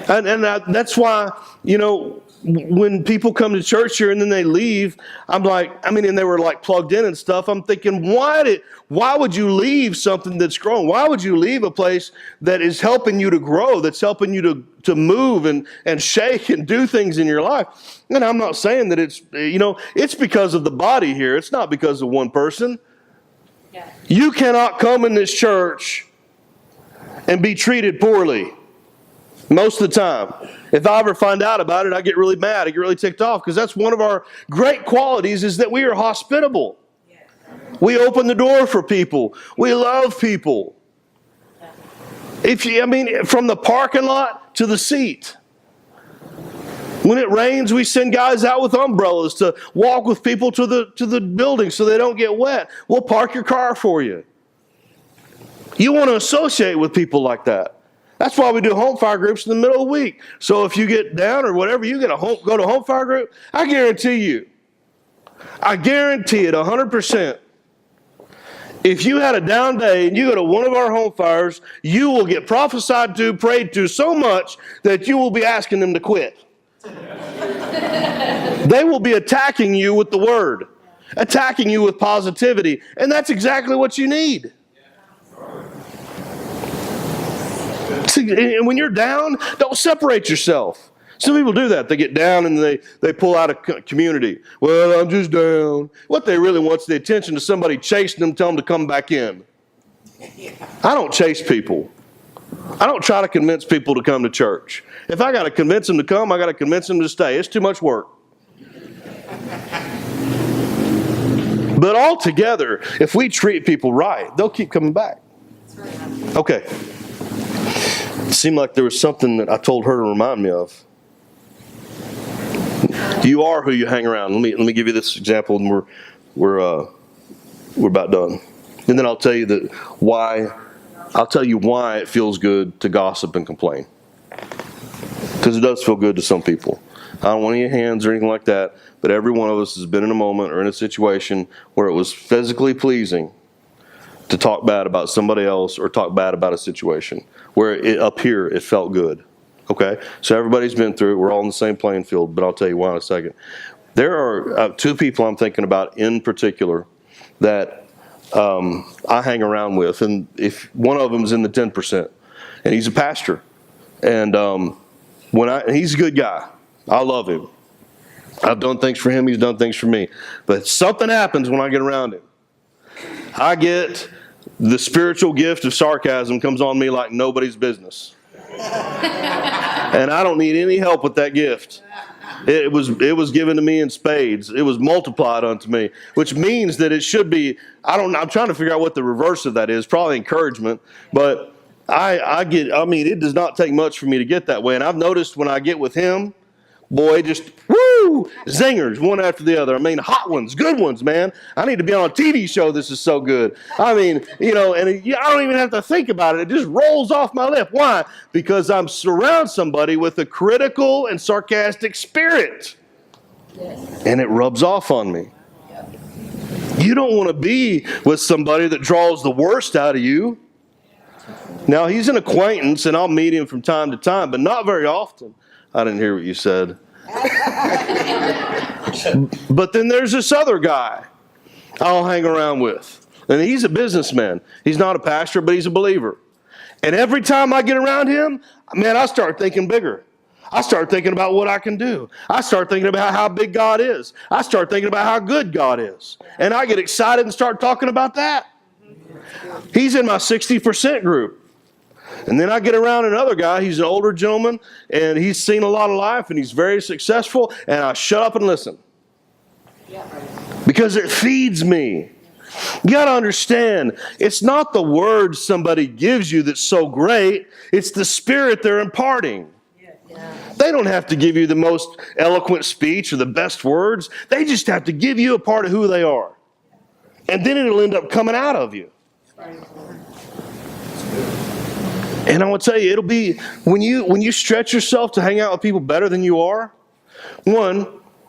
And that's why, you know, when people come to church here and then they leave, and they were like plugged in and stuff. I'm thinking, why would you leave something that's growing? Why would you leave a place that is helping you to grow, that's helping you to move and shake and do things in your life? And I'm not saying that it's because of the body here. It's not because of one person. Yeah. You cannot come in this church and be treated poorly. Most of the time. If I ever find out about it, I get really mad. I get really ticked off, because that's one of our great qualities, is that we are hospitable. We open the door for people. We love people. From the parking lot to the seat. When it rains, we send guys out with umbrellas to walk with people to the building so they don't get wet. We'll park your car for you. You want to associate with people like that. That's why we do home fire groups in the middle of the week. So if you get down or whatever, you go to home fire group, I guarantee it 100%. If you had a down day and you go to one of our home fires, you will get prophesied to, prayed to so much that you will be asking them to quit. They will be attacking you with the word, attacking you with positivity, and that's exactly what you need. See, and when you're down, don't separate yourself. Some people do that. They get down and they pull out of community. Well, I'm just down. What they really want is the attention of somebody chasing them, tell them to come back in. I don't chase people. I don't try to convince people to come to church. If I got to convince them to come, I got to convince them to stay. It's too much work. But altogether, if we treat people right, they'll keep coming back. Okay. It seemed like there was something that I told her to remind me of. You are who you hang around. Let me give you this example, and we're about done. And then I'll tell you why it feels good to gossip and complain. Because it does feel good to some people. I don't want any hands or anything like that, but every one of us has been in a moment or in a situation where it was physically pleasing to talk bad about somebody else or talk bad about a situation. Where up here, it felt good. Okay? So everybody's been through it. We're all in the same playing field, but I'll tell you why in a second. There are two people I'm thinking about in particular that I hang around with, and if one of them's in the 10%, and he's a pastor, and he's a good guy. I love him. I've done things for him. He's done things for me. But something happens when I get around him. I get the spiritual gift of sarcasm comes on me like nobody's business. And I don't need any help with that gift. It was given to me in spades. It was multiplied unto me, which means that it should be, I'm trying to figure out what the reverse of that is, probably encouragement, but it does not take much for me to get that way. And I've noticed when I get with him, boy, just, woo, zingers, one after the other. I mean, hot ones, good ones, man. I need to be on a TV show. This is so good. I mean, and I don't even have to think about it. It just rolls off my lip. Why? Because I'm surround somebody with a critical and sarcastic spirit. Yes. And it rubs off on me. Yep. You don't want to be with somebody that draws the worst out of you. Now, he's an acquaintance, and I'll meet him from time to time, but not very often. I didn't hear what you said. But then there's this other guy I'll hang around with. And he's a businessman. He's not a pastor, but he's a believer. And every time I get around him, man, I start thinking bigger. I start thinking about what I can do. I start thinking about how big God is. I start thinking about how good God is. And I get excited and start talking about that. He's in my 60% group. And then I get around another guy, he's an older gentleman, and he's seen a lot of life, and he's very successful, and I shut up and listen. Because it feeds me. You got to understand, it's not the words somebody gives you that's so great, it's the spirit they're imparting. They don't have to give you the most eloquent speech or the best words. They just have to give you a part of who they are. And then it'll end up coming out of you. And I will tell you, it'll be, when you stretch yourself to hang out with people better than you are, one,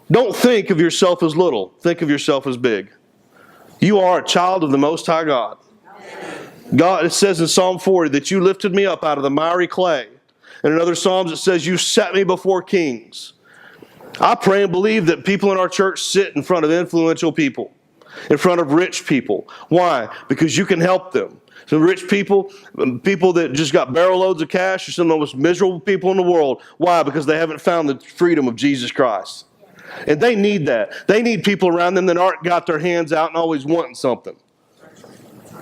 don't think of yourself as little. Think of yourself as big. You are a child of the Most High God. God, it says in Psalm 40 that you lifted me up out of the miry clay. And in other Psalms it says you set me before kings. I pray and believe that people in our church sit in front of influential people, in front of rich people. Why? Because you can help them. Some rich people that just got barrel loads of cash, are some of the most miserable people in the world. Why? Because they haven't found the freedom of Jesus Christ. And they need that. They need people around them that aren't got their hands out and always wanting something.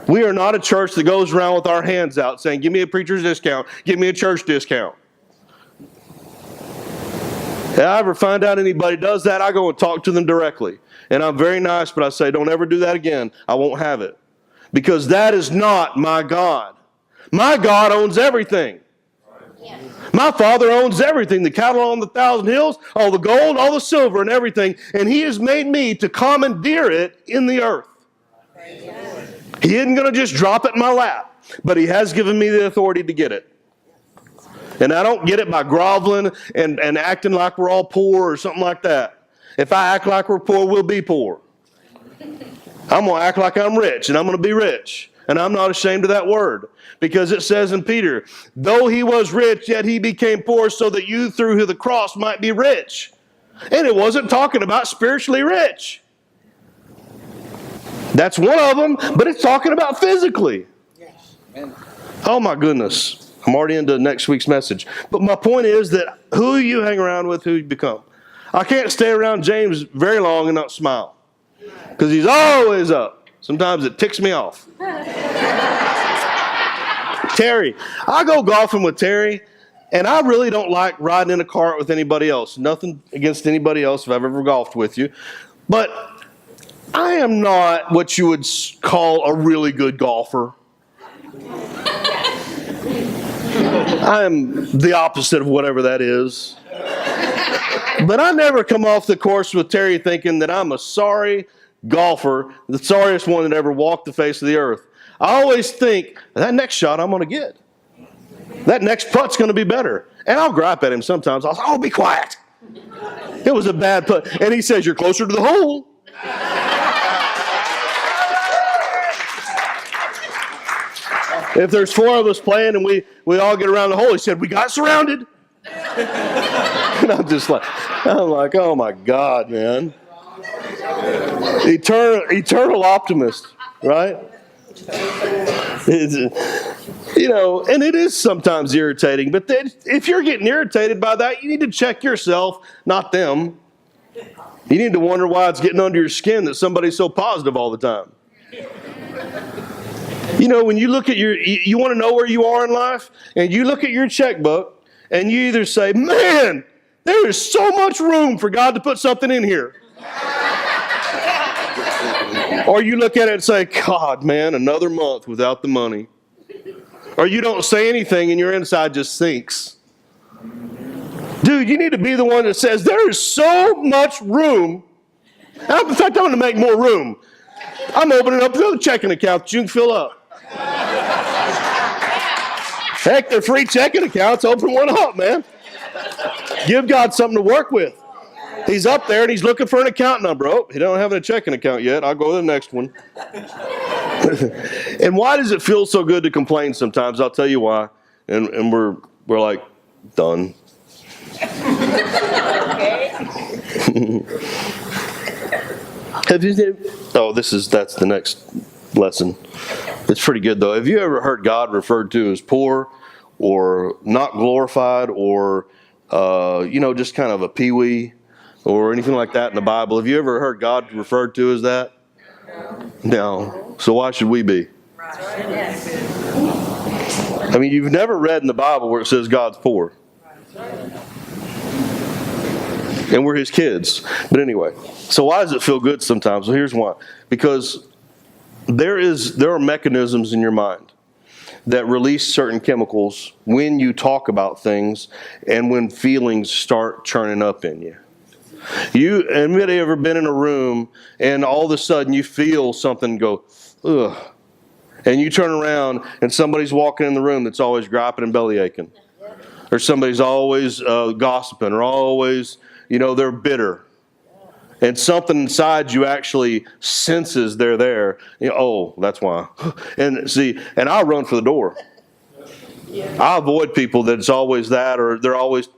We are not a church that goes around with our hands out saying, give me a preacher's discount, give me a church discount. If I ever find out anybody does that, I go and talk to them directly. And I'm very nice, but I say, don't ever do that again. I won't have it. Because that is not my God. My God owns everything. Yeah. My Father owns everything. The cattle on the 1,000 hills, all the gold, all the silver and everything. And He has made me to commandeer it in the earth. Yeah. He isn't going to just drop it in my lap. But He has given me the authority to get it. And I don't get it by groveling and acting like we're all poor or something like that. If I act like we're poor, we'll be poor. I'm going to act like I'm rich, and I'm going to be rich. And I'm not ashamed of that word. Because it says in Peter, though He was rich, yet He became poor so that you through the cross might be rich. And it wasn't talking about spiritually rich. That's one of them, but it's talking about physically. Oh my goodness. I'm already into next week's message. But my point is that who you hang around with, who you become. I can't stay around James very long and not smile. Because he's always up. Sometimes it ticks me off. Terry. I go golfing with Terry, and I really don't like riding in a cart with anybody else. Nothing against anybody else if I've ever golfed with you. But I am not what you would call a really good golfer. I am the opposite of whatever that is. But I never come off the course with Terry thinking that I'm a sorry golfer, the sorriest one that ever walked the face of the earth. I always think, that next shot I'm going to get. That next putt's going to be better. And I'll gripe at him sometimes. I'll say, oh, be quiet. It was a bad putt. And he says, you're closer to the hole. If there's 4 of us playing and we all get around the hole, he said, we got surrounded. And I'm like, oh my God, man. Eternal optimist, right? And it is sometimes irritating, but then if you're getting irritated by that, you need to check yourself, not them. You need to wonder why it's getting under your skin that somebody's so positive all the time. When you look at you want to know where you are in life, and you look at your checkbook, and you either say, man, there is so much room for God to put something in here. Or you look at it and say, God, man, another month without the money. Or you don't say anything and your inside just sinks. Dude, you need to be the one that says, there is so much room. In fact, I'm going to make more room. I'm opening up another checking account that you can fill up. Heck, they're free checking accounts. Open one up, man. Give God something to work with. He's up there and he's looking for an account number. Oh, he don't have a checking account yet. I'll go to the next one. And why does it feel so good to complain sometimes? I'll tell you why. And we're like, done. That's the next lesson. It's pretty good though. Have you ever heard God referred to as poor or not glorified or just kind of a peewee or anything like that in the Bible? Have you ever heard God referred to as that? No. So why should we be? I mean, you've never read in the Bible where it says God's poor. And we're his kids. But anyway, so why does it feel good sometimes? Well, here's why. Because there are mechanisms in your mind that release certain chemicals when you talk about things and when feelings start churning up in you. Anybody ever been in a room and all of a sudden you feel something go, ugh, and you turn around and somebody's walking in the room that's always griping and belly aching, or somebody's always gossiping, or always, they're bitter, and something inside you actually senses they're there. Oh, that's why. And I run for the door. I avoid people that's always that, or they're always,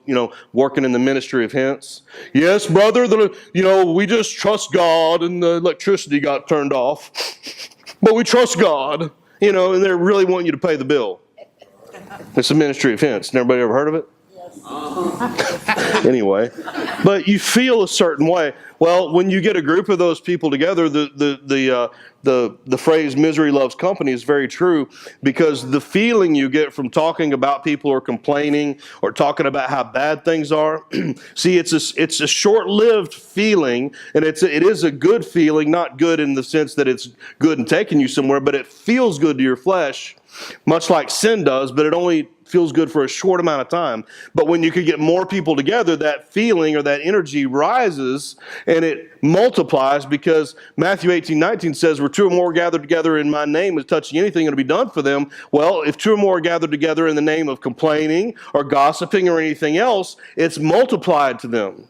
working in the ministry of hints. Yes, brother, we just trust God and the electricity got turned off. But we trust God, and they're really wanting you to pay the bill. It's a ministry of hints. Everybody ever heard of it? Yes. Anyway, but you feel a certain way. Well, when you get a group of those people together, the phrase "misery loves company" is very true, because the feeling you get from talking about people or complaining or talking about how bad things are, see, it's a short-lived feeling, and it is a good feeling, not good in the sense that it's good and taking you somewhere, but it feels good to your flesh, much like sin does, but it only feels good for a short amount of time. But when you could get more people together, that feeling or that energy rises and it multiplies, because Matthew 18:19 says, where 2 or more gathered together in my name is touching anything, it'll be done for them. Well, if 2 or more are gathered together in the name of complaining or gossiping or anything else, it's multiplied to them.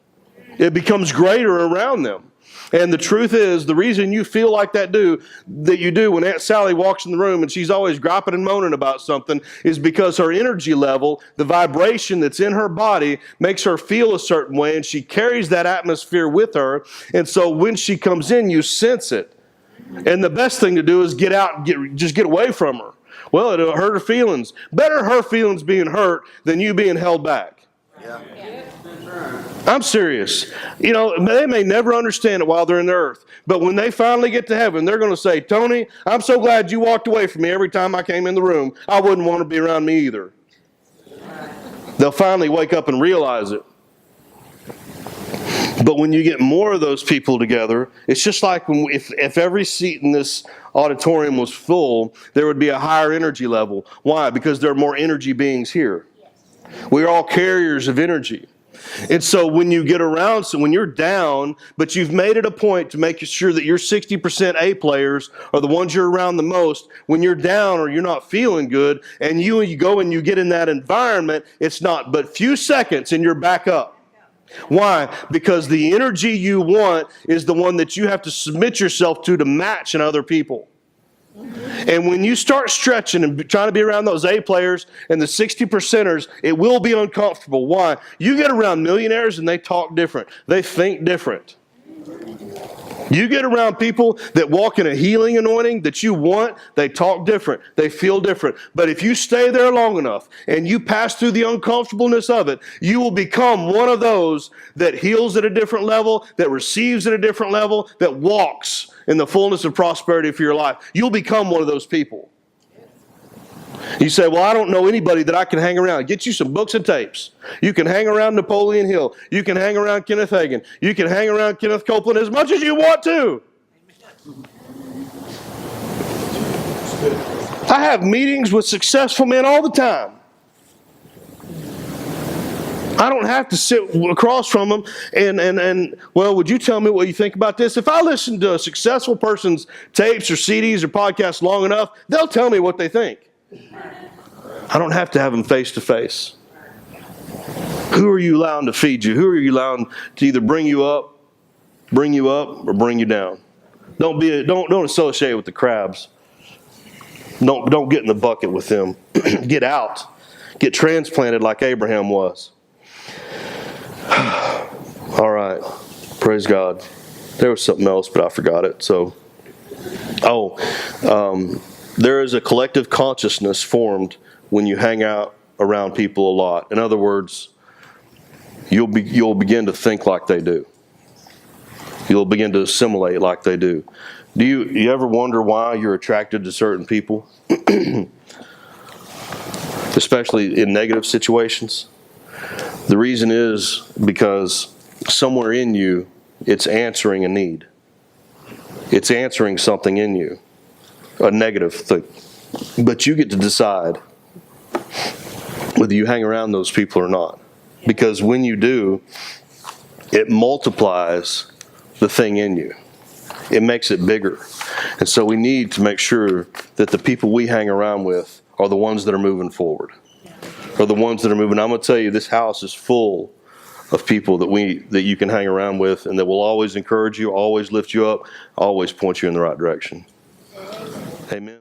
It becomes greater around them. And the truth is, the reason you feel like that you do when Aunt Sally walks in the room and she's always griping and moaning about something, is because her energy level, the vibration that's in her body, makes her feel a certain way, and she carries that atmosphere with her. And so when she comes in, you sense it. And the best thing to do is get out and just get away from her. Well, it'll hurt her feelings. Better her feelings being hurt than you being held back. Yeah. That's right. I'm serious. You know, they may never understand it while they're in the earth, but when they finally get to heaven, they're going to say, Tony, I'm so glad you walked away from me every time I came in the room. I wouldn't want to be around me either. They'll finally wake up and realize it. But when you get more of those people together, it's just like if every seat in this auditorium was full, there would be a higher energy level. Why? Because there are more energy beings here. We're all carriers of energy. And so when you get around, so when you're down, but you've made it a point to make sure that your 60% A players are the ones you're around the most, when you're down or you're not feeling good, and you go and you get in that environment, it's not but few seconds and you're back up. Why? Because the energy you want is the one that you have to submit yourself to match in other people. And when you start stretching and trying to be around those A players and the 60%ers, it will be uncomfortable. Why? You get around millionaires and they talk different. They think different. You get around people that walk in a healing anointing that you want, they talk different. They feel different. But if you stay there long enough and you pass through the uncomfortableness of it, you will become one of those that heals at a different level, that receives at a different level, that walks in the fullness of prosperity for your life. You'll become one of those people. You say, well, I don't know anybody that I can hang around. Get you some books and tapes. You can hang around Napoleon Hill. You can hang around Kenneth Hagin. You can hang around Kenneth Copeland as much as you want to. I have meetings with successful men all the time. I don't have to sit across from them and well, would you tell me what you think about this? If I listen to a successful person's tapes or CDs or podcasts long enough, they'll tell me what they think. I don't have to have them face to face. Who are you allowing to feed you? Who are you allowing to either bring you up, or bring you down? Don't associate with the crabs. Don't get in the bucket with them. Get out. Get transplanted like Abraham was. All right. Praise God. There was something else, but I forgot it. There is a collective consciousness formed when you hang out around people a lot. In other words, you'll begin to think like they do. You'll begin to assimilate like they do. Do you ever wonder why you're attracted to certain people? Especially in negative situations? The reason is because somewhere in you, it's answering a need. It's answering something in you, a negative thing. But you get to decide whether you hang around those people or not. Because when you do, it multiplies the thing in you. It makes it bigger. And so we need to make sure that the people we hang around with are the ones that are moving forward. Are the ones that are moving. I'm going to tell you, this house is full of people that you can hang around with and that will always encourage you, always lift you up, always point you in the right direction. Amen.